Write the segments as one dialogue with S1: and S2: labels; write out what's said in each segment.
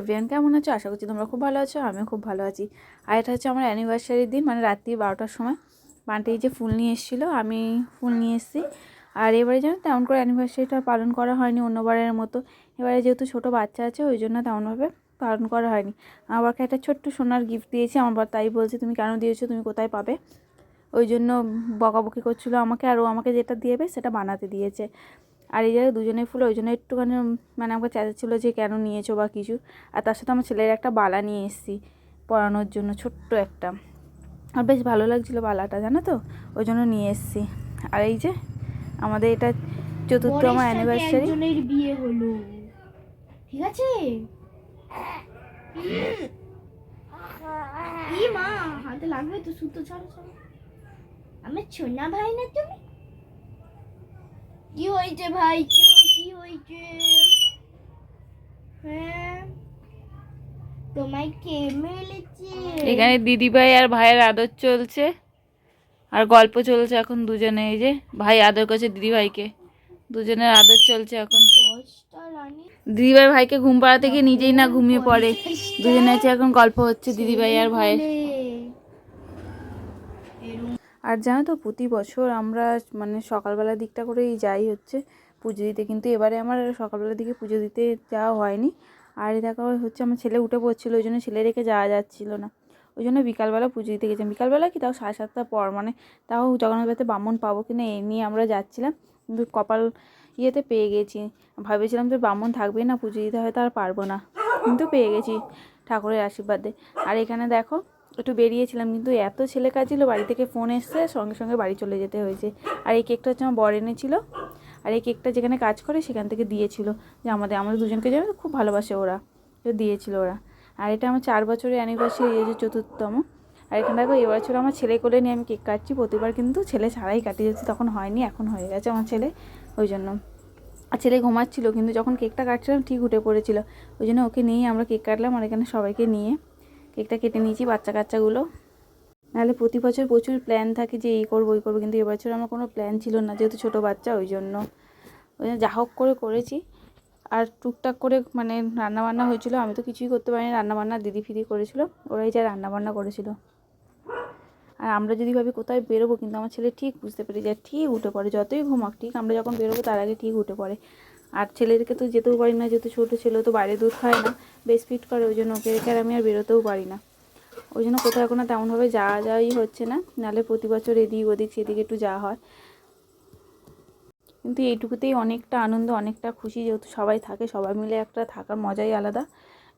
S1: Everyone, কেমন আছো? আশা করছি তোমরা খুব ভালো আছো, আমিও খুব ভালো আছি। আর এটা হচ্ছে আমার অ্যানিভার্সারির দিন, মানে রাত্রি 12টার সময় বান্টি যে ফুল নিয়ে এসেছিলো, আমি ফুল নিয়ে এসেছি। আর এবারে যেন তেমন করে অ্যানিভার্সারিটা পালন করা হয়নি অন্যবারের মতো। এবারে যেহেতু ছোটো বাচ্চা আছে ওই জন্য তেমনভাবে পালন করা হয়নি। আমার বাবাকে একটা ছোট্ট সোনার গিফট দিয়েছি। আমার বাবা তাই বলছে, তুমি কেন দিয়েছো, তুমি কোথায় পাবে? ওই জন্য বকাবকি করছিলো আমাকে, আর ও আমাকে যেটা দিয়েবে সেটা বানাতে দিয়েছে। আর এই জায়গায় দুজনেই ফুল, ওই জন্য একটুখানি মানে আমাকে চেঁচাচ্ছিলো যে কেন নিয়েছো বা কিছু। আর তার সাথে আমার ছেলের একটা বালা নিয়ে এসেছি পরানোর জন্য, ছোট্ট একটা। আর বেশ ভালো লাগছিলো বালাটা, জানো তো, ওই জন্য নিয়ে এসেছি। আর এই যে আমাদের এটা চতুর্থ আমার অ্যানিভার্সারি।
S2: একজনের বিয়ে হলো, ঠিক আছে? ই মা, হাতে লাগবে তো, সুতো ছাড়ো ছাড়ো। আমার ছোনা ভাই না তুমি? কি হয়েছে ভাই, কি হয়েছে? হ্যাঁ, তোমায় কে মেলেছে?
S1: এখানে দিদিভাই আর ভাইয়ের আদর চলছে আর গল্প চলছে এখন দুজনে। এই যে ভাই আদর করছে দিদিভাইকে, দুজনের আদর চলছে এখন। দিদিভাই ভাইকে ঘুম পাড়াতে গিয়ে নিজেই না ঘুমিয়ে পড়ে। দুজনে আছে এখন, গল্প হচ্ছে দিদিভাই আর ভাইয়ের। আর জানো তো, প্রতি বছর আমরা মানে সকালবেলার দিকটা করেই যাই হচ্ছে পুজো দিতে, কিন্তু এবারে আমার সকালবেলার দিকে পুজো দিতে যাওয়া হয়নি। আর দেখা হচ্ছে আমার ছেলে উঠে পড়ছিলো, ওই জন্য ছেলে রেখে যাওয়া যাচ্ছিলো না। ওই জন্য বিকালবেলা পুজো দিতে গেছিলাম। বিকালবেলা কি, তাও 7:30টার পর, মানে তাও জগন্নাথ বামুন পাবো কিনা এই নিয়ে আমরা যাচ্ছিলাম। কিন্তু কপাল ইয়েতে পেয়ে গেছি। ভেবেছিলাম যে বামুন থাকবেই না, পুজো দিতে হয়তো আর পারবো না, কিন্তু পেয়ে গেছি ঠাকুরের আশীর্বাদে। আর এখানে দেখো একটু বেরিয়েছিলাম, কিন্তু এত ছেলে কাজ ছিল, বাড়ি থেকে ফোন এসছে, সঙ্গে সঙ্গে বাড়ি চলে যেতে হয়েছে। আর এই কেকটা হচ্ছে আমার বর এনেছিল। আর এই কেকটা যেখানে কাজ করে সেখান থেকে দিয়েছিল, যে আমাদের দুজনকে যেন খুব ভালোবাসে ওরা, তো দিয়েছিল ওরা। আর এটা আমার 4 বছরের অ্যানিভার্সারি, এই যে চতুর্থতম। আর এখানে দেখো এবছর আমার ছেলে কোলে নিয়ে আমি কেক কাটছি। প্রতিবার কিন্তু ছেলে ছাড়াই কাটিয়ে যাচ্ছি, তখন হয়নি, এখন হয়ে গেছে আমার ছেলে, ওই জন্য। আর ছেলে ঘুমাচ্ছিল, কিন্তু যখন কেকটা কাটছিলাম ঠিক উঠে পড়েছিল, ওই জন্য ওকে নিয়েই আমরা কেক কাটলাম। আর এখানে সবাইকে নিয়ে কেকটা কেটে নিয়েছি, বাচ্চা কাচ্চাগুলো। নাহলে প্রতি বছর প্রচুর প্ল্যান থাকে যে এই করবো ওই করবো, কিন্তু এবছর আমার কোনো প্ল্যান ছিল না, যেহেতু ছোটো বাচ্চা, ওই জন্য যা হোক করে করেছি। আর টুকটাক করে মানে রান্নাবান্না হয়েছিল, আমি তো কিছুই করতে পারিনি রান্নাবান্না, দিদি ফিদি করেছিল, ওরাই যা রান্নাবান্না করেছিল। আর আমরা যদি ভাবি কোথায় বেরোবো, কিন্তু আমার ছেলে ঠিক বুঝতে পেরে যায়, ঠিক উঠে পড়ে, যতই ঘুমাক ঠিক আমরা যখন বেরোবো তার আগে ঠিক উঠে পড়ে। আর ছেলেদেরকে তো যেতেও পারি না, যেহেতু ছোটো ছেলে তো বাইরে দুধ খায় না, বেশ ফিট করে, ওই জন্য ওকে রেখে আর আমি আর বেরোতেও পারি না। ওই জন্য কোথাও এখনও তেমনভাবে যাওয়াই হচ্ছে না, নাহলে প্রতি বছর এদিক ওদিক সেদিকে একটু যাওয়া হয়। কিন্তু এইটুকুতেই অনেকটা আনন্দ, অনেকটা খুশি, যেহেতু সবাই থাকে, সবাই মিলে একটা থাকার মজাই আলাদা।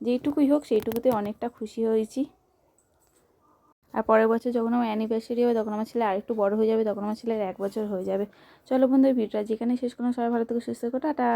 S1: যেইটুকুই হোক সেইটুকুতে অনেকটা খুশি হয়েছি। আর পরের বছর যখন আমার অ্যানিভার্সারি হবে, তখন আমার ছেলে আরেকটু বড় হয়ে যাবে, তখন আমার ছেলের 1 বছর হয়ে যাবে। চলো বন্ধু, ভিডিওটা যেখানে শেষ করলাম, সবাই ভালো থেকে সুস্থ থেকো, টাটা।